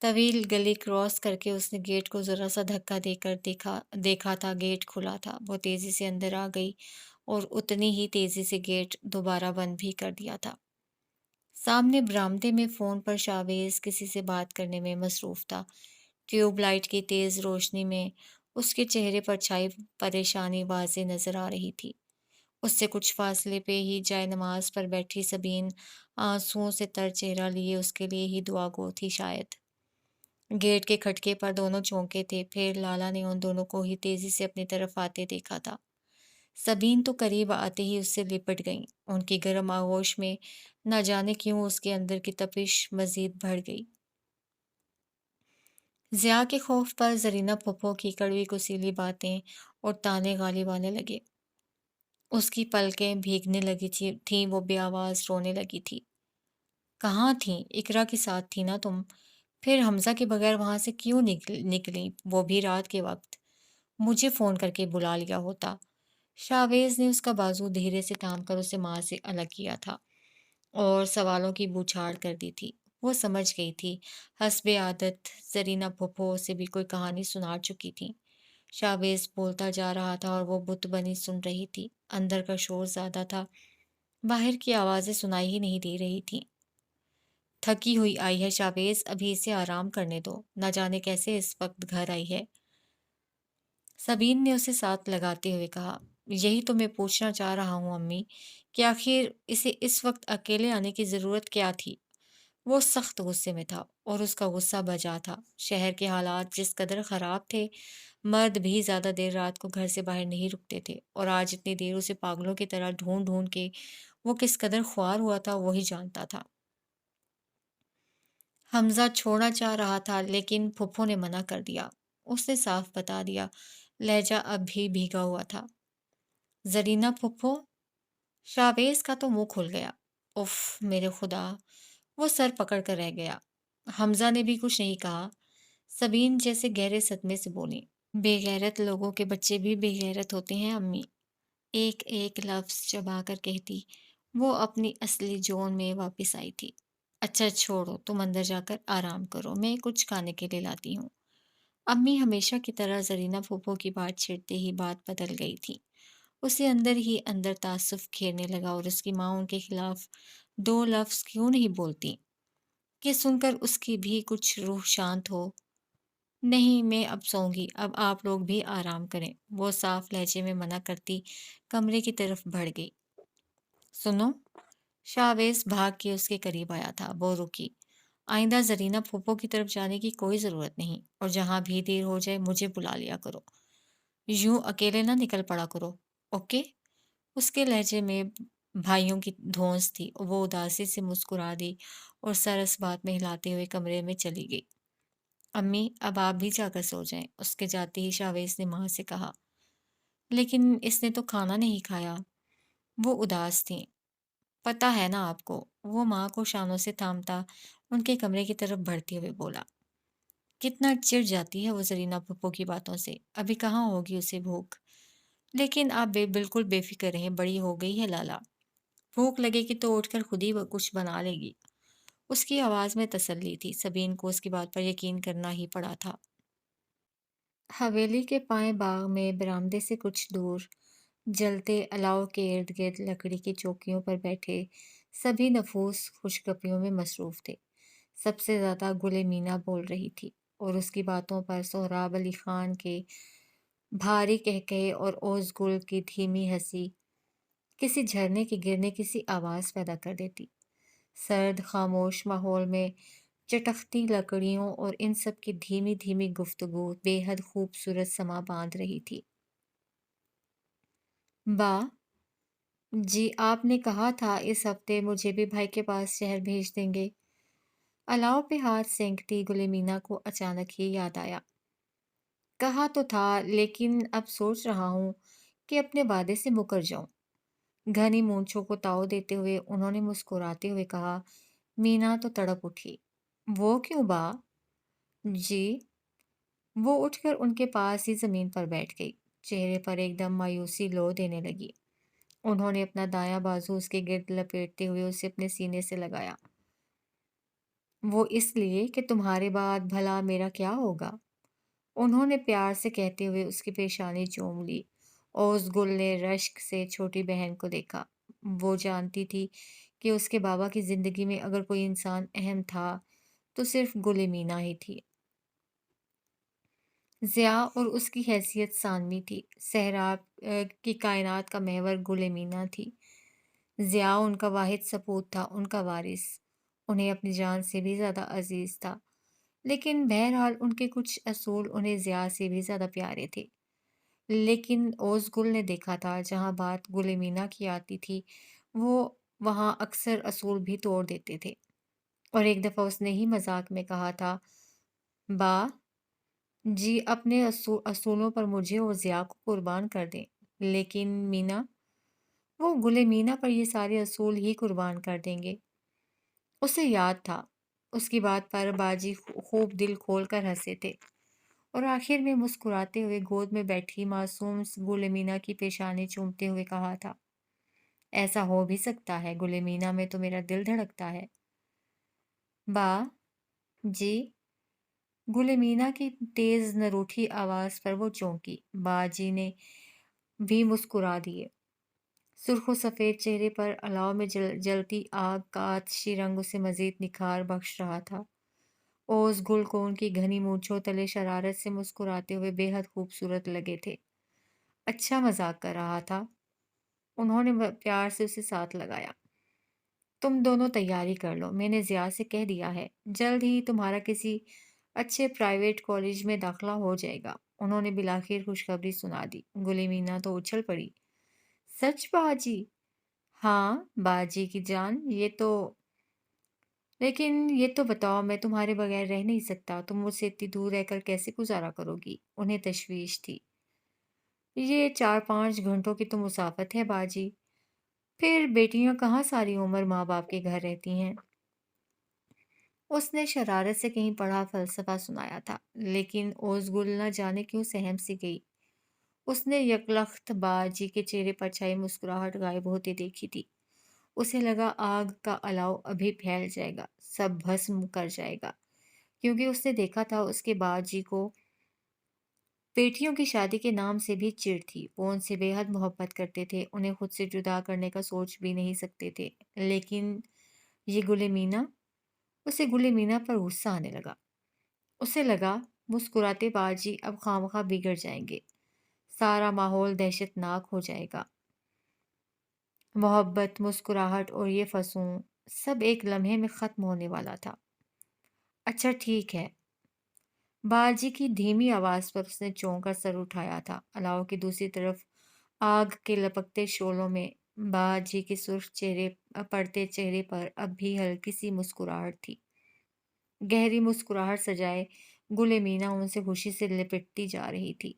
طویل گلی کراس کر کے اس نے گیٹ کو ذرا سا دھکا دے کر دیکھا تھا گیٹ کھلا تھا۔ وہ تیزی سے اندر آ گئی اور اتنی ہی تیزی سے گیٹ دوبارہ بند بھی کر دیا تھا۔ سامنے برآمدے میں فون پر شاویز کسی سے بات کرنے میں مصروف تھا۔ ٹیوب لائٹ کی تیز روشنی میں اس کے چہرے پر چھائی پریشانی واضح نظر آ رہی تھی۔ اس سے کچھ فاصلے پہ ہی جائے نماز پر بیٹھی سبین آنسوؤں سے تر چہرہ لیے اس کے لیے ہی دعا گو تھی شاید۔ گیٹ کے کھٹکے پر دونوں چونکے تھے، پھر لالا نے ان دونوں کو ہی تیزی سے اپنی طرف آتے دیکھا تھا۔ سبین تو قریب آتے ہی اس سے لپٹ گئیں۔ ان کی گرم آغوش میں نہ جانے کیوں اس کے اندر کی تپش مزید بڑھ گئی۔ ضیاء کے خوف پر زرینہ پھپھو کی کڑوی کسیلی باتیں اور طعنے غالب آنے لگے۔ اس کی پلکیں بھیگنے لگی تھیں، وہ بے آواز رونے لگی تھی۔ کہاں تھیں؟ اقرا کے ساتھ تھی نا تم؟ پھر حمزہ کے بغیر وہاں سے کیوں نکلی، وہ بھی رات کے وقت؟ مجھے فون کر کے بلا لیا ہوتا۔ شاویز نے اس کا بازو دھیرے سے تھام کر اسے ماں سے الگ کیا تھا اور سوالوں کی بوچھاڑ کر دی تھی۔ وہ سمجھ گئی تھی، حسب عادت زرینہ پھپھو سے بھی کوئی کہانی سنا چکی تھی۔ شاویز بولتا جا رہا تھا اور وہ بت بنی سن رہی تھی۔ اندر کا شور زیادہ تھا، باہر کی آوازیں سنائی ہی نہیں دے رہی تھیں۔ تھکی ہوئی آئی ہے شاویز، ابھی اسے آرام کرنے دو، نہ جانے کیسے اس وقت گھر آئی ہے۔ سبین نے اسے ساتھ لگاتے ہوئے کہا، یہی تو میں پوچھنا چاہ رہا ہوں امی، کہ آخر اسے اس وقت اکیلے آنے کی ضرورت کیا تھی؟ وہ سخت غصے میں تھا اور اس کا غصہ بجا تھا۔ شہر کے حالات جس قدر خراب تھے، مرد بھی زیادہ دیر رات کو گھر سے باہر نہیں رکتے تھے، اور آج اتنی دیر اسے پاگلوں کی طرح ڈھونڈ ڈھونڈ کے وہ کس قدر خوار ہوا تھا وہی جانتا تھا۔ حمزہ چھوڑنا چاہ رہا تھا لیکن پھپھو نے منع کر دیا۔ اس نے صاف بتا دیا، لہجہ اب بھی بھیگا ہوا تھا۔ زرینہ پھپھو؟ شاویز کا تو منہ کھل گیا۔ اف میرے خدا! وہ سر پکڑ کر رہ گیا۔ حمزہ نے بھی کچھ نہیں کہا۔ سبین جیسے گہرے صدمے سے بولی، بے غیرت لوگوں کے بچے بھی بے غیرت ہوتے ہیں امی، ایک ایک لفظ چبا کر کہتی وہ اپنی اصلی جون میں واپس آئی تھی۔ اچھا چھوڑو، تم اندر جا کر آرام کرو، میں کچھ کھانے کے لیے لاتی ہوں۔ امی ہمیشہ کی طرح زرینہ پھوپھو کی بات چھیڑتے ہی بات بدل گئی تھی۔ اسے اندر ہی اندر تعصب گھیرنے لگا اور اس کی ماں ان کے خلاف دو لفظ کیوں نہیں بولتی کہ سن کر اس کی بھی کچھ روح شانت ہو۔ نہیں، میں اب سوؤں گی، اب آپ لوگ بھی آرام کریں، وہ صاف لہجے میں منع کرتی کمرے کی طرف بڑھ گئی۔ سنو، شاویز بھاگ کے اس کے قریب آیا تھا۔ وہ رکی۔ آئندہ زرینہ پھوپھو کی طرف جانے کی کوئی ضرورت نہیں، اور جہاں بھی دیر ہو جائے مجھے بلا لیا کرو، یوں اکیلے نہ نکل پڑا کرو، اوکے؟ اس کے لہجے میں بھائیوں کی دھونس تھی۔ وہ اداسی سے مسکرا دی اور سر اس بات میں ہلاتے ہوئے کمرے میں چلی گئی۔ امی اب آپ بھی جا کر سو جائیں، اس کے جاتے ہی شاویز نے ماں سے کہا۔ لیکن اس نے تو کھانا نہیں کھایا۔ وہ اداس تھیں، پتہ ہے نا آپ کو، وہ ماں کو شانوں سے تھامتا ان کے کمرے کی طرف بڑھتے ہوئے بولا۔ کتنا چڑ جاتی ہے وہ زرینہ پھپھو کی باتوں سے، ابھی کہاں ہوگی اسے بھوک؟ لیکن آپ بالکل بے فکر رہیں، بڑی ہو گئی ہے لالا، بھوک لگے گی تو اٹھ کر خود ہی وہ کچھ بنا لے گی۔ اس کی آواز میں تسلی تھی۔ سبین کو اس کی بات پر یقین کرنا ہی پڑا تھا۔ حویلی کے پائیں باغ میں برآمدے سے کچھ دور جلتے الاؤ کے ارد گرد لکڑی کی چوکیوں پر بیٹھے سبھی نفوس خوشگپیوں میں مصروف تھے۔ سب سے زیادہ گل مینا بول رہی تھی، اور اس کی باتوں پر سہراب علی خان کے بھاری قہقہے اور اوز گل کی دھیمی ہنسی کسی جھرنے کے گرنے کی آواز پیدا کر دیتی۔ سرد خاموش ماحول میں چٹختی لکڑیوں اور ان سب کی دھیمی دھیمی گفتگو بے حد خوبصورت سما باندھ رہی تھی۔ با جی، آپ نے کہا تھا اس ہفتے مجھے بھی بھائی کے پاس شہر بھیج دیں گے۔ الاؤ پہ ہاتھ سینکتی گل مینا کو اچانک ہی یاد آیا۔ کہا تو تھا، لیکن اب سوچ رہا ہوں کہ اپنے وعدے سے مکر جاؤں۔ گھنی مونچھوں کو تاؤ دیتے ہوئے انہوں نے مسکراتے ہوئے کہا۔ مینا تو تڑپ اٹھی۔ وہ کیوں با؟ جی؟ وہ اٹھ کر ان کے پاس ہی زمین پر بیٹھ گئی۔ چہرے پر ایک دم مایوسی لو دینے لگی۔ انہوں نے اپنا دایاں بازو اس کے گرد لپیٹتے ہوئے اسے اپنے سینے سے لگایا۔ وہ اس لیے کہ تمہارے بعد بھلا میرا کیا ہوگا؟ انہوں نے پیار سے کہتے ہوئے اس کی پیشانی چوم لی اور اس گل نے رشک سے چھوٹی بہن کو دیکھا۔ وہ جانتی تھی کہ اس کے بابا کی زندگی میں اگر کوئی انسان اہم تھا تو صرف گل مینا ہی تھی۔ ضیاء اور اس کی حیثیت ثانوی تھی۔ صحرا کی کائنات کا محور گل مینا تھی۔ ضیاء ان کا واحد سپوت تھا، ان کا وارث، انہیں اپنی جان سے بھی زیادہ عزیز تھا۔ لیکن بہرحال ان کے کچھ اصول انہیں ضیاء سے بھی زیادہ پیارے تھے۔ لیکن اوز گل نے دیکھا تھا جہاں بات گل مینا کی آتی تھی وہ وہاں اکثر اصول بھی توڑ دیتے تھے، اور ایک دفعہ اس نے ہی مذاق میں کہا تھا، با جی اپنے اصولوں پر مجھے اور ضیاء کو قربان کر دیں، لیکن مینا، وہ گل مینا پر یہ سارے اصول ہی قربان کر دیں گے۔ اسے یاد تھا، اس کی بات پر باجی خوب دل کھول کر ہنسے تھے، اور آخر میں مسکراتے ہوئے گود میں بیٹھی معصوم گل مینا کی پیشانی چومتے ہوئے کہا تھا، ایسا ہو بھی سکتا ہے، گل مینا میں تو میرا دل دھڑکتا ہے۔ با جی، گل مینا کی تیز نروٹھی آواز پر وہ چونکی۔ باجی نے بھی مسکرا دیے۔ سرخ و سفید چہرے پر الاؤ میں جلتی آگ کا آتشی رنگ اسے مزید نکھار بخش رہا تھا۔ اوز گل کو ان کی گھنی مونچھوں تلے شرارت سے مسکراتے ہوئے بے حد خوبصورت لگے تھے۔ اچھا مذاق کر رہا تھا، انہوں نے پیار سے اسے ساتھ لگایا۔ تم دونوں تیاری کر لو، میں نے ضیاء سے کہہ دیا ہے، جلد ہی تمہارا کسی اچھے پرائیویٹ کالج میں داخلہ ہو جائے گا۔ انہوں نے بالآخر خوشخبری سنا دی۔ گل مینا تو اچھل پڑی، سچ باجی؟ ہاں باجی کی جان، لیکن یہ تو بتاؤ، میں تمہارے بغیر رہ نہیں سکتا، تم مجھ سے اتنی دور رہ کر کیسے گزارا کرو گی؟ انہیں تشویش تھی۔ یہ 4-5 گھنٹوں کی تو مسافت ہے باجی، پھر بیٹیاں کہاں ساری عمر ماں باپ کے گھر رہتی ہیں؟ اس نے شرارت سے کہیں پڑھا فلسفہ سنایا تھا، لیکن اوز گل نہ جانے کیوں سہم سی گئی۔ اس نے یکلخت باجی کے چہرے پر چھائی مسکراہٹ غائب ہوتی دیکھی تھی۔ اسے لگا آگ کا الاؤ ابھی پھیل جائے گا، سب بھسم کر جائے گا، کیونکہ اس نے دیکھا تھا اس کے باجی کو بیٹیوں کی شادی کے نام سے بھی چڑ تھی۔ وہ ان سے بے حد محبت کرتے تھے، انہیں خود سے جدا کرنے کا سوچ بھی نہیں سکتے تھے، لیکن یہ گل مینا، اسے گل مینا پر غصہ آنے لگا۔ اسے لگا مسکراتے باجی اب خواہ بگڑ جائیں گے، سارا ماحول دہشت ناک ہو جائے گا۔ محبت، مسکراہٹ اور یہ فسون سب ایک لمحے میں ختم ہونے والا تھا۔ اچھا ٹھیک ہے، باجی کی دھیمی آواز پر اس نے چونک کر سر اٹھایا تھا۔ الاؤ کی دوسری طرف آگ کے لپکتے شعلوں میں باجی کے سرخ پڑتے چہرے پر اب بھی ہلکی سی مسکراہٹ تھی۔ گہری مسکراہٹ سجائے گل مینا ان سے خوشی سے لپٹتی جا رہی تھی۔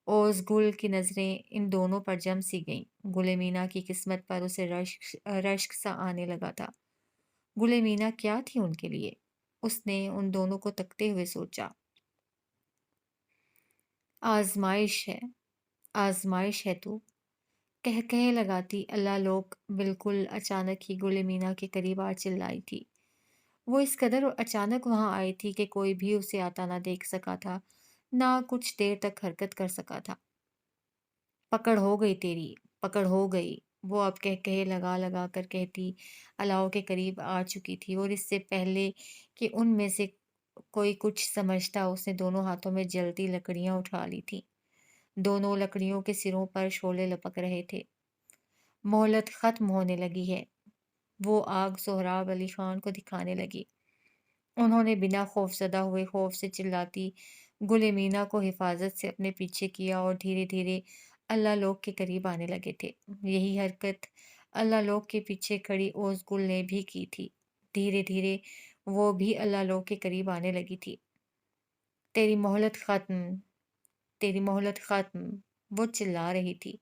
اوز گل کی نظریں ان دونوں پر جم سی گئیں۔ گل مینا کی قسمت پر اسے رشک سا آنے لگا تھا۔ گل مینا کیا تھی ان کے لیے؟ اس نے ان دونوں کو تکتے ہوئے سوچا۔ آزمائش ہے تو کہہ لگاتی اللہ لوگ بالکل اچانک ہی گل مینا کے قریب آ چلائی تھی۔ وہ اس قدر اچانک وہاں آئی تھی کہ کوئی بھی اسے آتا نہ دیکھ سکا تھا، نہ کچھ دیر تک حرکت کر سکا تھا۔ پکڑ ہو گئی تیری، پکڑ ہو گئی، وہ اب کہے لگا کر کہتی الاؤ کے قریب آ چکی تھی، اور اس سے پہلے کہ ان میں سے کوئی کچھ سمجھتا اس نے دونوں ہاتھوں میں جلتی لکڑیاں اٹھا لی تھی۔ دونوں لکڑیوں کے سروں پر شعلے لپک رہے تھے۔ مہلت ختم ہونے لگی ہے، وہ آگ سہراب علی خان کو دکھانے لگی۔ انہوں نے بنا خوف زدہ ہوئے خوف سے چلاتی گل مینا کو حفاظت سے اپنے پیچھے کیا اور دھیرے دھیرے اللہ لوگ کے قریب آنے لگے تھے۔ یہی حرکت اللہ لوگ کے پیچھے کھڑی اوز گل نے بھی کی تھی۔ دھیرے دھیرے وہ بھی اللہ لوگ کے قریب آنے لگی تھی۔ تیری مہلت ختم، تیری مہلت ختم، وہ چلا رہی تھی۔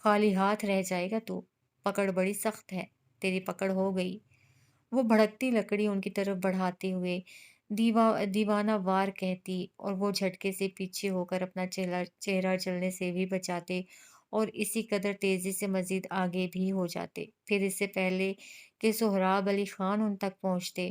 خالی ہاتھ رہ جائے گا تو، پکڑ بڑی سخت ہے، تیری پکڑ ہو گئی۔ وہ بھڑکتی لکڑی ان کی طرف بڑھاتے ہوئے دیوانہ وار کہتی، اور وہ جھٹکے سے پیچھے ہو کر اپنا چہرہ جلنے سے بھی بچاتے اور اسی قدر تیزی سے مزید آگے بھی ہو جاتے۔ پھر اس سے پہلے کہ سہراب علی خان ان تک پہنچتے،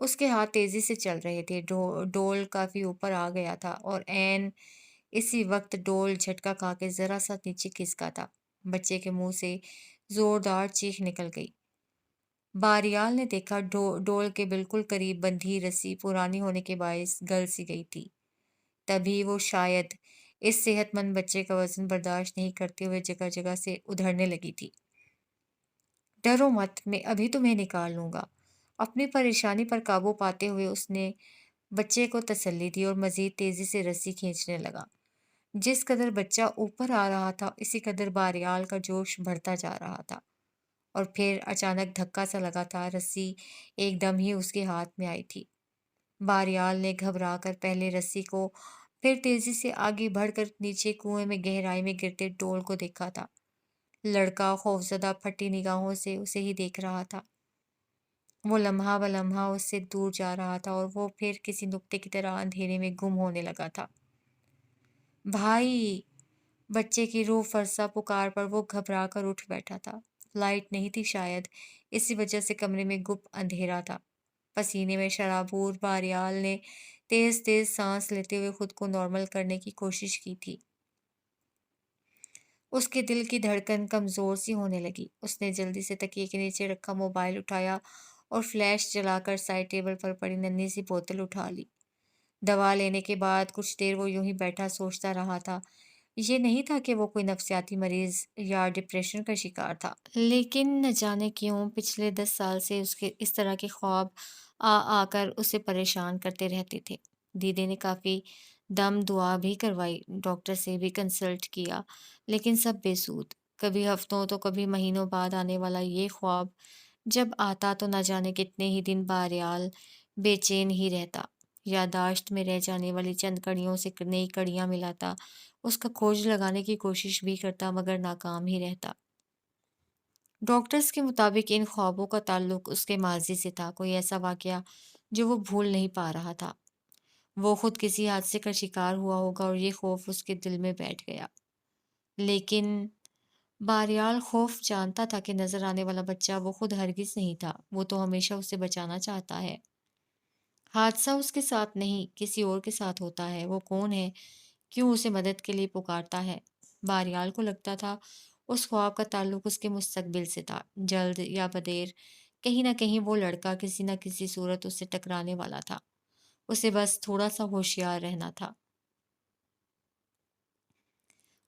اس کے ہاتھ تیزی سے چل رہے تھے، ڈول کافی اوپر آ گیا تھا اور عین اسی وقت ڈول جھٹکا کھا کے ذرا سا نیچے کھسکا تھا۔ بچے کے منہ سے زوردار چیخ نکل گئی۔ باریال نے دیکھا ڈول کے بالکل قریب بندھی رسی پرانی ہونے کے باعث گل سی گئی تھی۔ تبھی وہ شاید اس صحت مند بچے کا وزن برداشت نہیں کرتے ہوئے جگہ جگہ سے ادھڑنے لگی تھی۔ ڈرو مت، میں ابھی تمہیں نکال لوں گا۔ اپنی پریشانی پر قابو پاتے ہوئے اس نے بچے کو تسلی دی اور مزید تیزی سے رسی کھینچنے لگا۔ جس قدر بچہ اوپر آ رہا تھا اسی قدر باریال کا جوش بڑھتا جا رہا تھا، اور پھر اچانک دھکا سا لگا تھا، رسی ایک دم ہی اس کے ہاتھ میں آئی تھی۔ باریال نے گھبرا کر پہلے رسی کو، پھر تیزی سے آگے بڑھ کر نیچے کنویں میں گہرائی میں گرتے ڈول کو دیکھا تھا۔ لڑکا خوفزدہ پھٹی نگاہوں سے اسے ہی دیکھ رہا تھا۔ وہ لمحہ بہ لمحہ اس سے دور جا رہا تھا اور وہ پھر کسی نقطے کی طرح اندھیرے میں گم ہونے لگا تھا۔ بھائی! بچے کی روح فرسا پکار پر وہ گھبرا کر اٹھ بیٹھا تھا۔ لائٹ نہیں تھی، شاید اسی وجہ سے کمرے میں گپ اندھیرا تھا۔ پسینے میں شرابور باریال نے تیز تیز سانس لیتے ہوئے خود کو نارمل کرنے کی کوشش کی تھی۔ اس کے دل کی دھڑکن کمزور سی ہونے لگی۔ اس نے جلدی سے تکیے کے نیچے رکھا موبائل اٹھایا اور فلیش جلا کر سائڈ ٹیبل پر پڑی ننھی سی بوتل اٹھا لی۔ دوا لینے کے بعد کچھ دیر وہ یوں ہی بیٹھا سوچتا رہا تھا۔ یہ نہیں تھا کہ وہ کوئی نفسیاتی مریض یا ڈپریشن کا شکار تھا، لیکن نہ جانے کیوں پچھلے 10 سال سے اس کے اس طرح کے خواب آ کر اسے پریشان کرتے رہتے تھے۔ دیدی نے کافی دم دعا بھی کروائی، ڈاکٹر سے بھی کنسلٹ کیا، لیکن سب بے سود۔ کبھی ہفتوں تو کبھی مہینوں بعد آنے والا یہ خواب جب آتا تو نہ جانے کتنے ہی دن باریال بے چین ہی رہتا، یادداشت میں رہ جانے والی چند کڑیوں سے نئی کڑیاں ملاتا، اس کا کھوج لگانے کی کوشش بھی کرتا مگر ناکام ہی رہتا۔ ڈاکٹرز کے مطابق ان خوابوں کا تعلق اس کے ماضی سے تھا، کوئی ایسا واقعہ جو وہ بھول نہیں پا رہا تھا۔ وہ خود کسی حادثے کا شکار ہوا ہوگا اور یہ خوف اس کے دل میں بیٹھ گیا۔ لیکن باریال خوف جانتا تھا کہ نظر آنے والا بچہ وہ خود ہرگز نہیں تھا، وہ تو ہمیشہ اسے بچانا چاہتا ہے۔ حادثہ اس کے ساتھ نہیں، کسی اور کے ساتھ ہوتا ہے۔ وہ کون ہے؟ کیوں اسے مدد کے لیے پکارتا ہے؟ باریال کو لگتا تھا اس خواب کا تعلق اس کے مستقبل سے تھا۔ جلد یا بدیر کہیں نہ کہیں وہ لڑکا کسی نہ کسی صورت اس سے ٹکرانے والا تھا، اسے بس تھوڑا سا ہوشیار رہنا تھا۔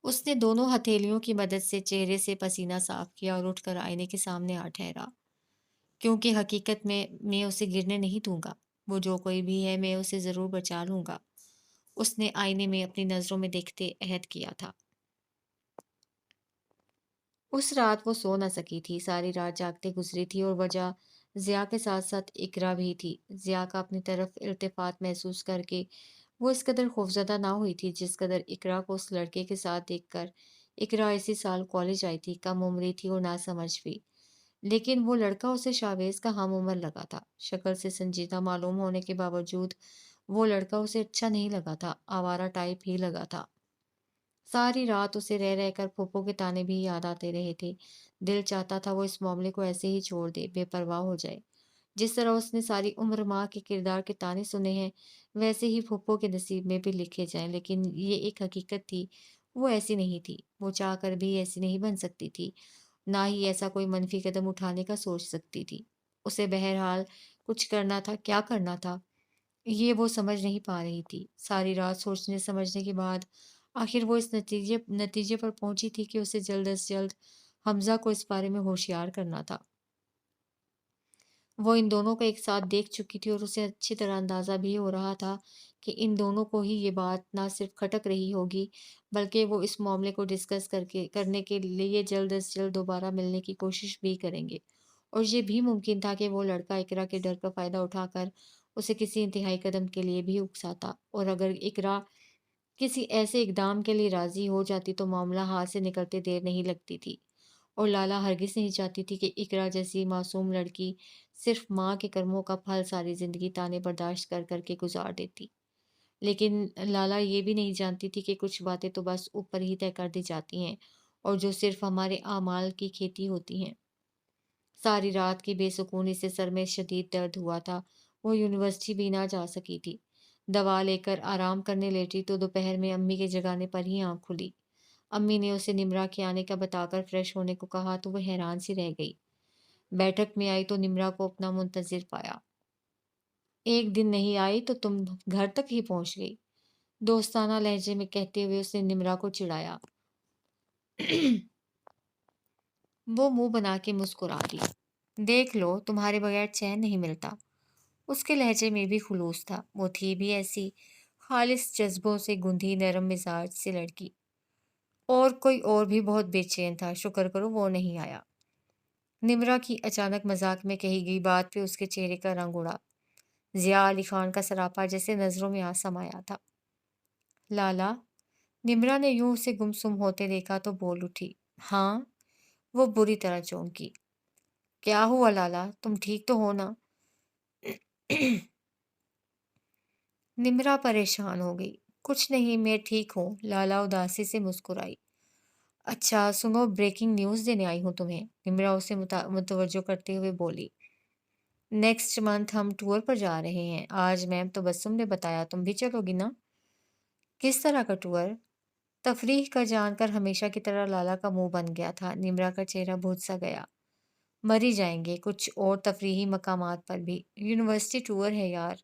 اس نے دونوں ہتھیلیوں کی مدد سے چہرے سے پسینہ صاف کیا اور اٹھ کر آئینے کے سامنے آ ٹھہرا۔ کیونکہ حقیقت میں اسے گرنے نہیں دوں گا، وہ جو کوئی بھی ہے میں اسے ضرور بچا لوں گا، اس نے آئینے میں اپنی نظروں میں دیکھتے عہد کیا تھا۔ اس رات وہ سو نہ سکی تھی، ساری رات جاگتے گزری تھی، اور وجہ ضیا کے ساتھ ساتھ اقرا بھی تھی۔ ضیا کا اپنی طرف التفات محسوس کر کے وہ اس قدر خوفزدہ نہ ہوئی تھی جس قدر اقرا کو اس لڑکے کے ساتھ دیکھ کر۔ اقرا اسی سال کالج آئی تھی، کم عمری تھی اور نہ سمجھ بھی، لیکن وہ لڑکا اسے شاویز کا ہم عمر لگا تھا۔ شکل سے سنجیدہ معلوم ہونے کے باوجود وہ لڑکا اسے اچھا نہیں لگا تھا، آوارہ ٹائپ ہی لگا تھا۔ ساری رات اسے رہ رہ کر پھوپھو کے تانے بھی یاد آتے رہے تھے۔ دل چاہتا تھا وہ اس معاملے کو ایسے ہی چھوڑ دے، بے پرواہ ہو جائے۔ جس طرح اس نے ساری عمر ماں کے کردار کے تانے سنے ہیں، ویسے ہی پھوپھو کے نصیب میں بھی لکھے جائیں، لیکن یہ ایک حقیقت تھی، وہ ایسی نہیں تھی، وہ چاہ کر بھی ایسی نہیں بن سکتی تھی، نہ ہی ایسا کوئی منفی قدم اٹھانے کا سوچ سکتی تھی۔ اسے بہرحال کچھ کرنا تھا، کیا کرنا تھا یہ وہ سمجھ نہیں پا رہی تھی۔ ساری رات سوچنے سمجھنے کے بعد آخر وہ اس نتیجے پر پہنچی تھی کہ اسے جلد از جلد حمزہ کو اس بارے میں ہوشیار کرنا تھا۔ وہ ان دونوں کو ایک ساتھ دیکھ چکی تھی اور اسے اچھی طرح اندازہ بھی ہو رہا تھا کہ ان دونوں کو ہی یہ بات نہ صرف کھٹک رہی ہوگی بلکہ وہ اس معاملے کو ڈسکس کرنے کے لیے جلد از جلد دوبارہ ملنے کی کوشش بھی کریں گے، اور یہ بھی ممکن تھا کہ وہ لڑکا اقرا کے ڈر کا فائدہ اٹھا کر اسے کسی انتہائی قدم کے لیے بھی اکساتا، اور اگر اقرا کسی ایسے اقدام کے لیے راضی ہو جاتی تو معاملہ ہاتھ سے نکلتے دیر نہیں لگتی تھی، اور لالا ہرگز نہیں چاہتی تھی کہ اقرا جیسی معصوم لڑکی صرف ماں کے کرموں کا پھل ساری زندگی تانے برداشت کر کر کے گزار دیتی۔ لیکن لالا یہ بھی نہیں جانتی تھی کہ کچھ باتیں تو بس اوپر ہی طے کر دی جاتی ہیں اور جو صرف ہمارے اعمال کی کھیتی ہوتی ہیں۔ ساری رات کی بے سکونی سے سر میں شدید درد ہوا تھا، وہ یونیورسٹی بھی نہ جا سکی تھی۔ دوا لے کر آرام کرنے لیٹی تو دوپہر میں امی کے جگانے پر ہی آنکھ کھلی۔ امی نے اسے نمرا کے آنے کا بتا کر فریش ہونے کو کہا تو وہ حیران سی رہ گئی۔ بیٹھک میں آئی تو نمرا کو اپنا منتظر پایا۔ ایک دن نہیں آئی تو تم گھر تک ہی پہنچ گئی، دوستانہ لہجے میں کہتے ہوئے اس نے نمرا کو چڑھایا۔ وہ منہ بنا کے مسکرا دی۔ دیکھ لو تمہارے بغیر چین نہیں ملتا۔ اس کے لہجے میں بھی خلوص تھا۔ وہ تھی بھی ایسی خالص جذبوں سے گندھی نرم مزاج سے لڑکی۔ اور کوئی اور بھی بہت بے چین تھا، شکر کرو وہ نہیں آیا۔ نمرا کی اچانک مذاق میں کہی گئی بات پہ اس کے چہرے کا رنگ اڑا۔ ضیاء علی خان کا سراپا جیسے نظروں میں آ سمایا تھا۔ لالا، نمرا نے یوں اسے گمسم ہوتے دیکھا تو بول اٹھی۔ ہاں؟ وہ بری طرح چونکی۔ کیا ہوا لالا، تم ٹھیک تو ہو نا؟ نمرا پریشان ہو گئی۔ کچھ نہیں، میں ٹھیک ہوں، لالا اداسی سے مسکرائی۔ اچھا سنو، بریکنگ نیوز دینے آئی ہوں تمہیں، نمرا اسے متوجہ کرتے ہوئے بولی۔ نیکسٹ منتھ ہم ٹور پر جا رہے ہیں، آج میم تبسم نے بتایا، تم بھی چلو گی نا؟ کس طرح کا ٹور؟ تفریح کا جان کر ہمیشہ کی طرح لالا کا منہ بن گیا تھا۔ نمرا کا چہرہ بھوت سا گیا۔ مری جائیں گے، کچھ اور تفریحی مقامات پر بھی، یونیورسٹی ٹور ہے یار،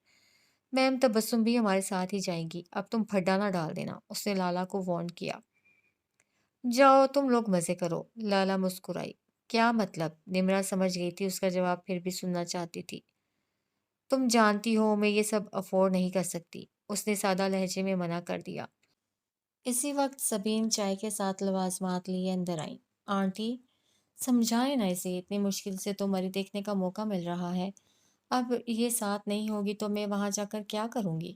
میم تبسم بھی ہمارے ساتھ ہی جائیں گی، اب تم پھڈا نہ ڈال دینا، اس نے لالا کو وارن کیا۔ جاؤ تم لوگ مزے کرو، لالا مسکرائی۔ کیا مطلب؟ نمرا سمجھ گئی تھی اس کا جواب پھر بھی سننا چاہتی تھی۔ تم جانتی ہو میں یہ سب افورڈ نہیں کر سکتی، اس نے سادہ لہجے میں منع کر دیا۔ اسی وقت سبین چائے کے ساتھ لوازمات لیے اندر آئیں۔ آنٹی، سمجھائیں نا اسے، اتنی مشکل سے تو مری دیکھنے کا موقع مل رہا ہے، اب یہ ساتھ نہیں ہوگی تو میں وہاں جا کر کیا کروں گی؟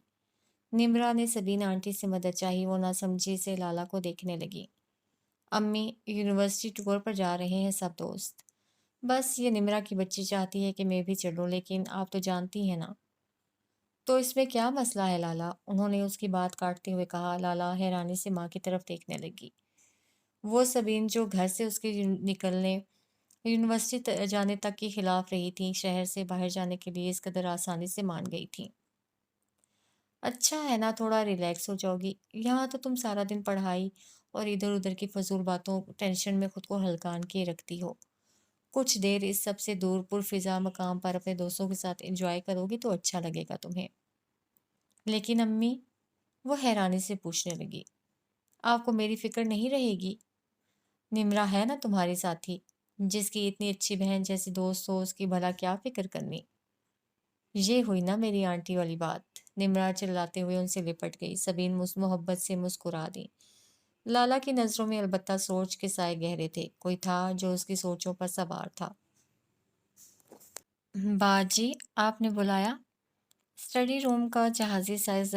نمرا نے سبین آنٹی سے مدد چاہی، وہ نہ سمجھی سے لالا کو دیکھنے لگی۔ امی، یونیورسٹی ٹور پر جا رہے ہیں سب دوست، بس یہ نمرا کی بچی چاہتی ہے کہ میں بھی چلوں، لیکن آپ تو جانتی ہیں نا۔ تو اس میں کیا مسئلہ ہے لالا؟ انہوں نے اس کی بات کاٹتے ہوئے کہا۔ لالا حیرانی سے ماں کی طرف دیکھنے لگی۔ وہ سبین جو گھر سے اس کے نکلنے، یونیورسٹی جانے تک کے خلاف رہی تھی، شہر سے باہر جانے کے لیے اس قدر آسانی سے مان گئی تھی۔ اچھا ہے نا، تھوڑا ریلیکس ہو جاؤ گی، یہاں تو تم سارا دن پڑھائی اور ادھر ادھر کی فضول باتوں ٹینشن میں خود کو ہلکان کیے رکھتی ہو، کچھ دیر اس سب سے دور پرفضا مقام پر اپنے دوستوں کے ساتھ انجوائے کرو گی تو اچھا لگے گا تمہیں۔ لیکن امی، وہ حیرانی سے پوچھنے لگی، آپ کو میری فکر نہیں رہے گی؟ نمرا ہے نا تمہاری ساتھی، جس کی اتنی اچھی بہن جیسی دوست ہو، اس کی بھلا کیا فکر کرنی؟ یہ ہوئی نا میری آنٹی والی بات، نمرا چلاتے ہوئے ان سے لپٹ گئی۔ سبین محبت سے مسکرا دی۔ لالا کی نظروں میں البتہ سوچ کے سائے گہرے تھے، کوئی تھا جو اس کی سوچوں پر سوار تھا۔ باجی، آپ نے بلایا؟ اسٹڈی روم کا جہازی سائز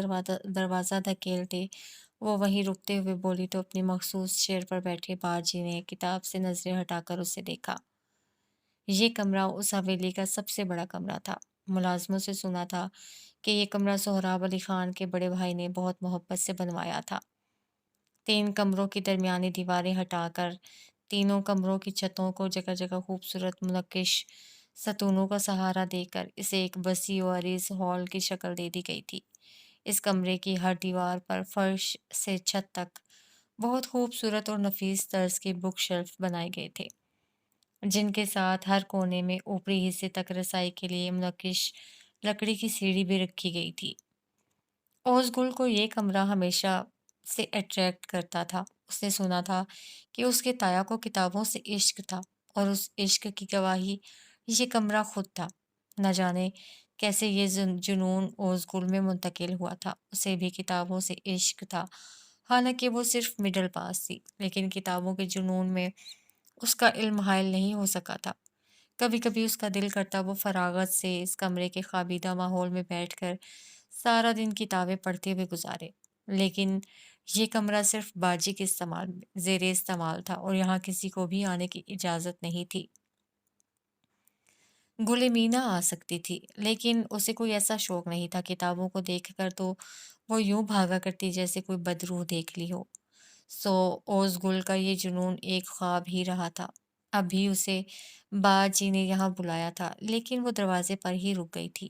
دروازہ دھکیلتے وہ وہیں رکتے ہوئے بولی تو اپنی مخصوص چیئر پر بیٹھے باجی نے کتاب سے نظریں ہٹا کر اسے دیکھا۔ یہ کمرہ اس حویلی کا سب سے بڑا کمرہ تھا۔ ملازموں سے سنا تھا کہ یہ کمرہ سہراب علی خان کے بڑے بھائی نے بہت محبت سے بنوایا تھا۔ 3 کمروں کی درمیانی دیواریں ہٹا کر تینوں کمروں کی چھتوں کو جگہ جگہ خوبصورت منقش ستونوں کا سہارا دے کر اسے ایک وسیع و عریض ہال کی شکل دے دی گئی تھی۔ اس کمرے کی ہر دیوار پر فرش سے چھت تک بہت خوبصورت اور نفیس طرز کے بک شیلف بنائے گئے تھے، جن کے ساتھ ہر کونے میں اوپری حصے تک رسائی کے لیے منقش لکڑی کی سیڑھی بھی رکھی گئی تھی۔ اوزگل کو یہ کمرہ ہمیشہ سے اٹریکٹ کرتا تھا۔ اس نے سنا تھا کہ اس کے تایا کو کتابوں سے عشق تھا، اور اس عشق کی گواہی یہ کمرہ خود تھا۔ نہ جانے کیسے یہ جنون اوزگل میں منتقل ہوا تھا، اسے بھی کتابوں سے عشق تھا، حالانکہ وہ صرف مڈل پاس تھی، لیکن کتابوں کے جنون میں اس کا علم حائل نہیں ہو سکا تھا۔ کبھی کبھی اس کا دل کرتا وہ فراغت سے اس کمرے کے خوابیدہ ماحول میں بیٹھ کر سارا دن کتابیں پڑھتے ہوئے گزارے، لیکن یہ کمرہ صرف باجی کے زیر استعمال تھا، اور یہاں کسی کو بھی آنے کی اجازت نہیں تھی۔ گل مینا آ سکتی تھی، لیکن اسے کوئی ایسا شوق نہیں تھا۔ کتابوں کو دیکھ کر تو وہ یوں بھاگا کرتی جیسے کوئی بدروح دیکھ لی ہو۔ سو اوزگل کا یہ جنون ایک خواب ہی رہا تھا۔ اب بھی اسے باجی نے یہاں بلایا تھا، لیکن وہ دروازے پر ہی رک گئی تھی۔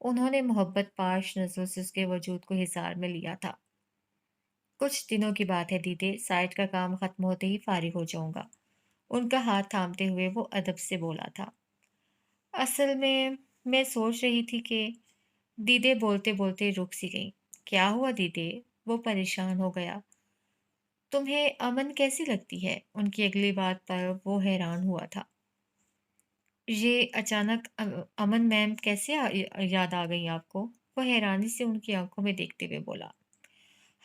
انہوں نے محبت پاش نظروں سے اس کے وجود کو حصار میں لیا تھا۔ کچھ دنوں کی بات ہے دیدے، سائٹ کا کام ختم ہوتے ہی فارغ ہو جاؤں گا۔ ان کا ہاتھ تھامتے ہوئے وہ ادب سے بولا تھا۔ اصل میں سوچ رہی تھی کہ دیدے بولتے بولتے رک سی گئی۔ کیا ہوا دیدے؟ وہ پریشان ہو گیا۔ تمہیں امن کیسی لگتی ہے؟ ان کی اگلی بات پر وہ حیران ہوا تھا۔ یہ اچانک امن میم کیسے یاد آ گئی آپ کو؟ وہ حیرانی سے ان کی آنکھوں میں دیکھتے ہوئے بولا۔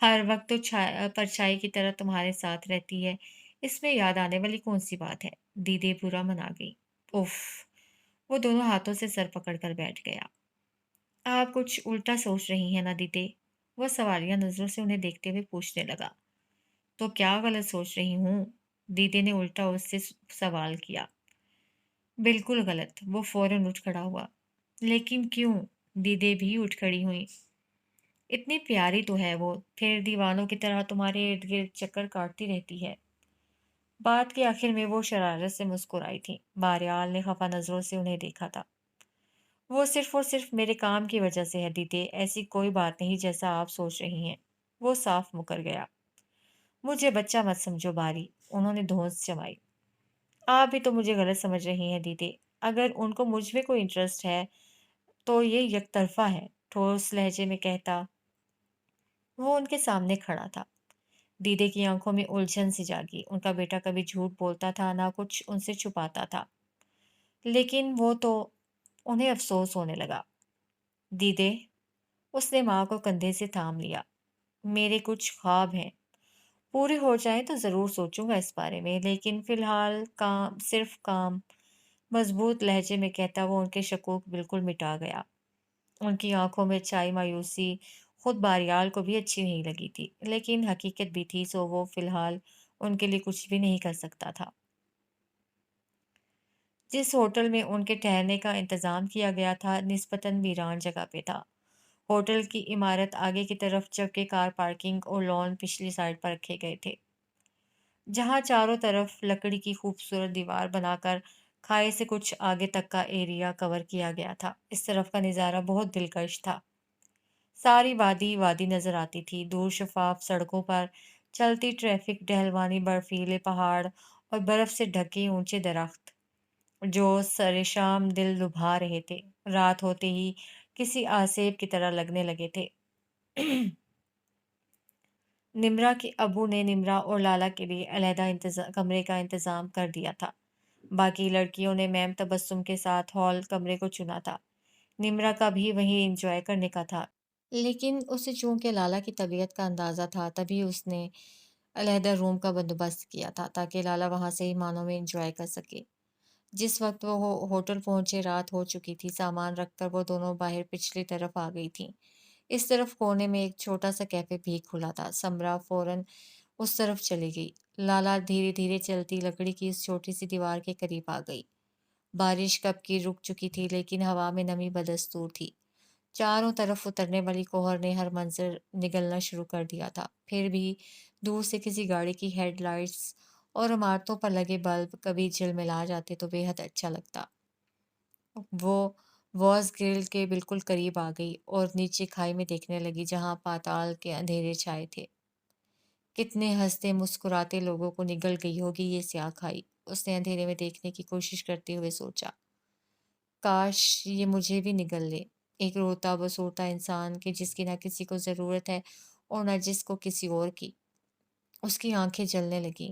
ہر وقت تو پرچھائی کی طرح تمہارے ساتھ رہتی ہے، اس میں یاد آنے والی کون سی بات ہے؟ دیدے برا منا گئی۔ اف! وہ دونوں ہاتھوں سے سر پکڑ کر بیٹھ گیا۔ آپ کچھ الٹا سوچ رہی ہیں نا دیدے؟ وہ سوالیہ نظروں سے انہیں دیکھتے ہوئے پوچھنے لگا۔ تو کیا غلط سوچ رہی ہوں؟ دیدے نے الٹا اس سے سوال کیا۔ بالکل غلط، وہ فوراً اٹھ کھڑا ہوا۔ لیکن کیوں؟ دیدے بھی اٹھ کھڑی ہوئی۔ اتنی پیاری تو ہے وہ، پھر دیوانوں کی طرح تمہارے ارد گرد چکر کاٹتی رہتی ہے۔ بات کے آخر میں وہ شرارت سے مسکرائی تھی۔ بہرحال نے خفا نظروں سے انہیں دیکھا تھا۔ وہ صرف اور صرف میرے کام کی وجہ سے ہے دیدے، ایسی کوئی بات نہیں جیسا آپ سوچ رہی ہیں۔ وہ صاف مکر گیا۔ مجھے بچہ مت سمجھو باری، انہوں نے دھونس جمائی۔ آپ بھی تو مجھے غلط سمجھ رہی ہیں دیدے، اگر ان کو مجھ میں کوئی انٹرسٹ ہے تو یہ یک طرفہ ہے، ٹھوس لہجے میں کہتا وہ ان کے سامنے کھڑا تھا۔ دیدے کی آنکھوں میں الجھن سی جاگی، ان کا بیٹا کبھی جھوٹ بولتا تھا نہ کچھ ان سے چھپاتا تھا، لیکن وہ تو انہیں افسوس ہونے لگا۔ دیدے، اس نے ماں کو کندھے سے تھام لیا، میرے کچھ خواب ہیں، پورے ہو جائیں تو ضرور سوچوں گا اس بارے میں، لیکن فی الحال کام صرف کام۔ مضبوط لہجے میں کہتا وہ ان کے شکوک بالکل مٹا گیا۔ ان کی آنکھوں میں چھائی مایوسی خود باریال کو بھی اچھی نہیں لگی تھی، لیکن حقیقت بھی تھی سو وہ فی الحال ان کے لیے کچھ بھی نہیں کر سکتا تھا۔ جس ہوٹل میں ان کے ٹھہرنے کا انتظام کیا گیا تھا نسبتاً ویران جگہ پہ تھا۔ ہوٹل کی عمارت آگے کی طرف جبکہ کار پارکنگ اور لان پچھلی سائڈ پر رکھے گئے تھے، جہاں چاروں طرف لکڑی کی خوبصورت دیوار بنا کر کھائے سے کچھ آگے تک کا ایریا کور کیا گیا تھا۔ اس طرف کا نظارہ بہت دلکش تھا۔ ساری وادی وادی نظر آتی تھی، دور شفاف سڑکوں پر چلتی ٹریفک، ڈھلوانی برفیلے پہاڑ اور برف سے ڈھکے اونچے درخت جو سر شام دل لبھا رہے تھے، رات ہوتے ہی کسی آسیب کی طرح لگنے لگے تھے۔ نمرا کے ابو نے نمرا اور لالا کے لیے علیحدہ کمرے کا انتظام کر دیا تھا۔ باقی لڑکیوں نے میم تبسم کے ساتھ ہال کمرے کو چنا تھا۔ نمرا کا بھی وہیں انجوائے کرنے کا تھا، لیکن اسے چونکہ لالا کی طبیعت کا اندازہ تھا تبھی اس نے علیحدہ روم کا بندوبست کیا تھا تاکہ لالا وہاں سے ہی مانوں میں انجوائے کر سکے۔ جس وقت وہ ہوٹل پہنچے رات ہو چکی تھی۔ سامان رکھ کر وہ دونوں باہر پچھلی طرف آ گئی تھیں۔ اس طرف کونے میں ایک چھوٹا سا کیفے بھی کھلا تھا۔ سمرا فوراً اس طرف چلی گئی۔ لالا دھیرے دھیرے چلتی لکڑی کی اس چھوٹی سی دیوار کے قریب آ گئی۔ بارش کب کی رک چکی تھی لیکن ہوا میں نمی بدستور تھی۔ چاروں طرف اترنے والی کوہر نے ہر منظر نگلنا شروع کر دیا تھا۔ پھر بھی دور سے کسی گاڑی کی ہیڈ لائٹس اور عمارتوں پر لگے بلب کبھی جھلملا جاتے تو بے حد اچھا لگتا۔ وہ واز گرل کے بالکل قریب آ گئی اور نیچے کھائی میں دیکھنے لگی جہاں پاتال کے اندھیرے چھائے تھے۔ کتنے ہنستے مسکراتے لوگوں کو نگل گئی ہوگی یہ سیاہ کھائی، اس نے اندھیرے میں دیکھنے کی کوشش کرتے ہوئے سوچا۔ کاش یہ مجھے بھی نگل لے، ایک روتا بسوتا انسان کہ جس کی نہ کسی کو ضرورت ہے اور نہ جس کو کسی اور کی۔ اس کی آنکھیں جلنے لگیں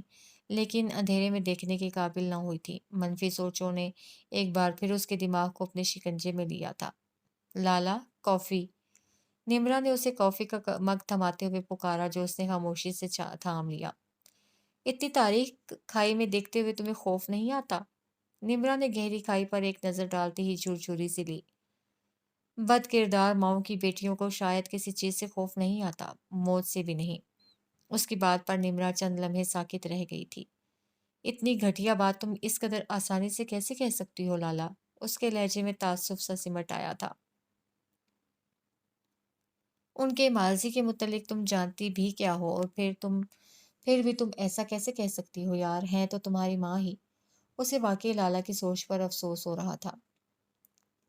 لیکن اندھیرے میں دیکھنے کے قابل نہ ہوئی تھی۔ منفی سوچوں نے ایک بار پھر اس کے دماغ کو اپنے شکنجے میں لیا تھا۔ لالا، کافی! نمرا نے اسے کافی کا مگ تھماتے ہوئے پکارا جو اس نے خاموشی سے تھام لیا۔ اتنی تاریک کھائی میں دیکھتے ہوئے تمہیں خوف نہیں آتا؟ نمرا نے گہری کھائی پر ایک نظر ڈالتے ہی جھرجھری سی لی۔ بد کردار ماؤں کی بیٹیوں کو شاید کسی چیز سے خوف نہیں آتا، موت سے بھی نہیں۔ اس کی بات پر نمرا چند لمحے ساکت رہ گئی تھی۔ اتنی گھٹیا بات تم اس قدر آسانی سے کیسے کہہ سکتی ہو لالا؟ اس کے لہجے میں تعصب سا سمٹ آیا تھا۔ ان کے ماضی کے متعلق تم جانتی بھی کیا ہو اور پھر بھی تم ایسا کیسے کہہ سکتی ہو یار، ہیں تو تمہاری ماں ہی۔ اسے واقعی لالا کی سوچ پر افسوس ہو رہا تھا۔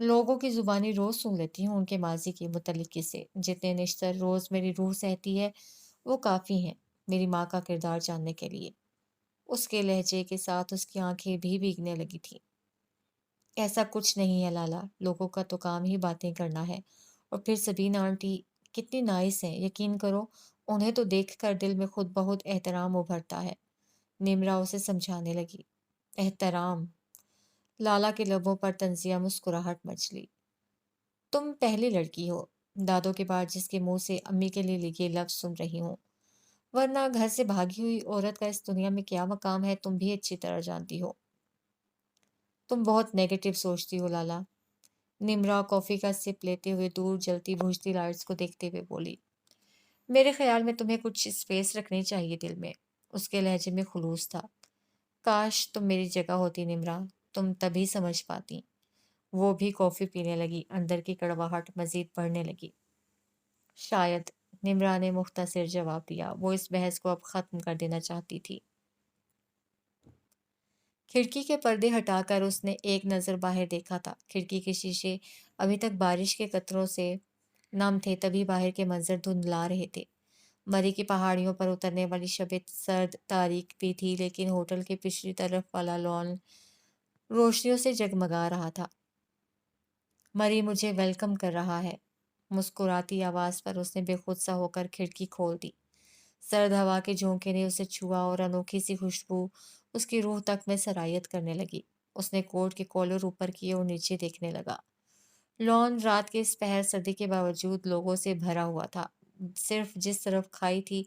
لوگوں کی زبانی روز سن لیتی ہوں، ان کے ماضی کے متعلق قصے، جتنے نشتر روز میری روح سہتی ہے وہ کافی ہیں میری ماں کا کردار جاننے کے لیے۔ اس کے لہجے کے ساتھ اس کی آنکھیں بھی بھیگنے لگی تھیں۔ ایسا کچھ نہیں ہے لالا، لوگوں کا تو کام ہی باتیں کرنا ہے۔ اور پھر سبین آنٹی کتنی نائس ہیں، یقین کرو انہیں تو دیکھ کر دل میں خود بہت احترام ابھرتا ہے۔ نمرا اسے سمجھانے لگی۔ احترام؟ لالا کے لبوں پر طنزیہ مسکراہٹ مچ لی۔ تم پہلی لڑکی ہو دادوں کے بعد جس کے منہ سے امی کے لیے یہ لفظ سن رہی ہوں، ورنہ گھر سے بھاگی ہوئی عورت کا اس دنیا میں کیا مقام ہے تم بھی اچھی طرح جانتی ہو۔ تم بہت نیگیٹو سوچتی ہو لالا۔ نمرا کافی کا سپ لیتے ہوئے دور جلتی بجھتی لائٹس کو دیکھتے ہوئے بولی۔ میرے خیال میں تمہیں کچھ اسپیس رکھنی چاہیے دل میں۔ اس کے لہجے میں خلوص تھا۔ کاش تم میری جگہ ہوتی نمرا، تم تبھی سمجھ پاتی۔ وہ بھی کافی پینے لگی، اندر کی کڑواہٹ مزید بڑھنے لگی۔ شاید، نمرا نے مختصر جواب دیا۔ وہ اس بحث کو اب ختم کر دینا چاہتی تھی۔ کھڑکی کے پردے ہٹا کر اس نے ایک نظر باہر دیکھا تھا۔ کھڑکی کے شیشے ابھی تک بارش کے قطروں سے نم تھے، تبھی باہر کے منظر دھندلا رہے تھے۔ مری کی پہاڑیوں پر اترنے والی شب سرد تاریک بھی تھی، لیکن ہوٹل کے پچھلی طرف والا لان روشنیوں سے جگمگا رہا تھا۔ مری مجھے ویلکم کر رہا ہے۔ مسکراتی آواز پر اس نے بے خود سا ہو کر کھڑکی کھول دی۔ سرد ہوا کے جھونکے نے اسے چھوا اور انوکھی سی خوشبو اس کی روح تک میں سرایت کرنے لگی۔ اس نے کوٹ کے کالر اوپر کیے اور نیچے دیکھنے لگا۔ لان رات کے اس پہر سردی کے باوجود لوگوں سے بھرا ہوا تھا۔ صرف جس طرف کھائی تھی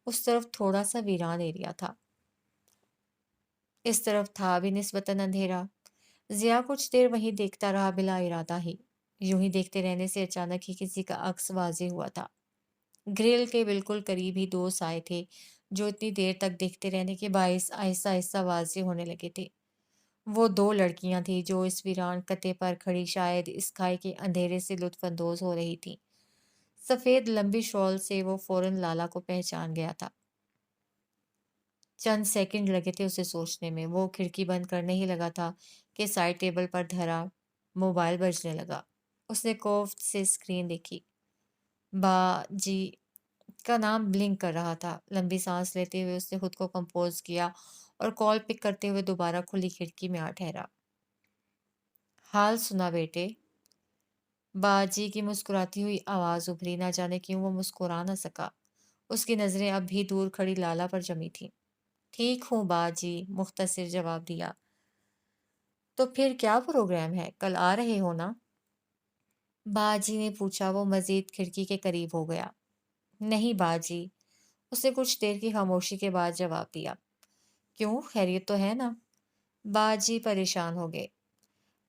اس طرف تھوڑا سا ویران ایریا تھا۔ اس طرف تھا بھی نسبتاً اندھیرا۔ ضیاء کچھ دیر وہیں دیکھتا رہا بلا ارادہ ہی۔ یوں ہی دیکھتے رہنے سے اچانک ہی کسی کا عکس واضح ہوا تھا۔ گرل کے بالکل قریب ہی دو سائے تھے جو اتنی دیر تک دیکھتے رہنے کے باعث آہستہ آہستہ واضح ہونے لگے تھے۔ وہ دو لڑکیاں تھیں جو اس ویران کتے پر کھڑی شاید اس کھائی کے اندھیرے سے لطف اندوز ہو رہی تھیں۔ سفید لمبی شال سے وہ فوراً لالا کو پہچان گیا تھا۔ چند سیکنڈ لگے تھے اسے سوچنے میں۔ وہ کھڑکی بند کرنے ہی لگا تھا کہ سائڈ ٹیبل پر دھرا موبائل بجنے لگا۔ اس نے کوفت سے اسکرین دیکھی۔ با جی کا نام بلنک کر رہا تھا۔ لمبی سانس لیتے ہوئے اس نے خود کو کمپوز کیا اور کال پک کرتے ہوئے دوبارہ کھلی کھڑکی میں آ ٹھہرا۔ حال سنا بیٹے؟ باجی کی مسکراتی ہوئی آواز ابھری، نہ جانے کیوں وہ مسکرا نہ سکا۔ اس کی نظریں اب بھی دور کھڑی لالا پر جمی تھیں۔ ٹھیک ہوں باجی، مختصر جواب دیا۔ تو پھر کیا پروگرام ہے؟ کل آ رہے ہو نا؟ باجی نے پوچھا۔ وہ مزید کھڑکی کے قریب ہو گیا۔ نہیں باجی، اس نے کچھ دیر کی خاموشی کے بعد جواب دیا۔ کیوں، خیریت تو ہے نا؟ باجی پریشان ہو گئے۔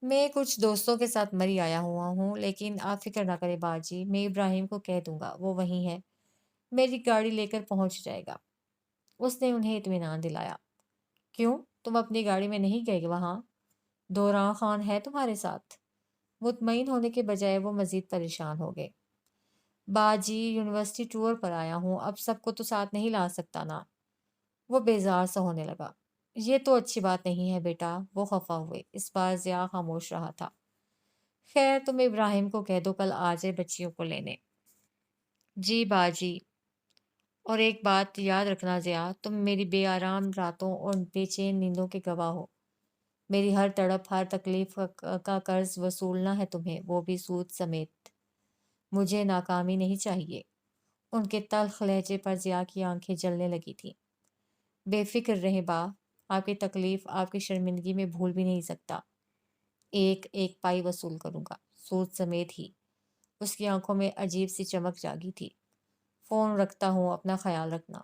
میں کچھ دوستوں کے ساتھ مری آیا ہوا ہوں، لیکن آپ فکر نہ کریں باجی، میں ابراہیم کو کہہ دوں گا، وہ وہیں ہے، میری گاڑی لے کر پہنچ جائے گا۔ اس نے انہیں اطمینان دلایا۔ کیوں، تم اپنی گاڑی میں نہیں گئے وہاں؟ دوراں خان ہے تمہارے ساتھ؟ مطمئن ہونے کے بجائے وہ مزید پریشان ہو گئے۔ باجی یونیورسٹی ٹور پر آیا ہوں، اب سب کو تو ساتھ نہیں لا سکتا نا۔ وہ بیزار سا ہونے لگا۔ یہ تو اچھی بات نہیں ہے بیٹا، وہ خفا ہوئے۔ اس بار ضیاء خاموش رہا تھا۔ خیر تم ابراہیم کو کہہ دو کل آ جائے بچیوں کو لینے۔ جی باجی، اور ایک بات یاد رکھنا ضیاء، تم میری بے آرام راتوں اور بے چین نیندوں کے گواہ ہو۔ میری ہر تڑپ، ہر تکلیف کا قرض وصولنا ہے تمہیں، وہ بھی سود سمیت۔ مجھے ناکامی نہیں چاہیے۔ ان کے تلخ لہجے پر ضیاء کی آنکھیں جلنے لگی تھیں۔ بے فکر رہیں با، آپ کی تکلیف، آپ کی شرمندگی میں بھول بھی نہیں سکتا۔ ایک ایک پائی وصول کروں گا، سود سمیت ہی۔ اس کی آنکھوں میں عجیب سی چمک جاگی تھی۔ فون رکھتا ہوں، اپنا خیال رکھنا۔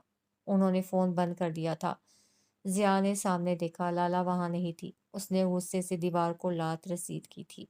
انہوں نے فون بند کر دیا تھا۔ ضیاء نے سامنے دیکھا، لالا وہاں نہیں تھی۔ اس نے غصے سے دیوار کو لات رسید کی تھی۔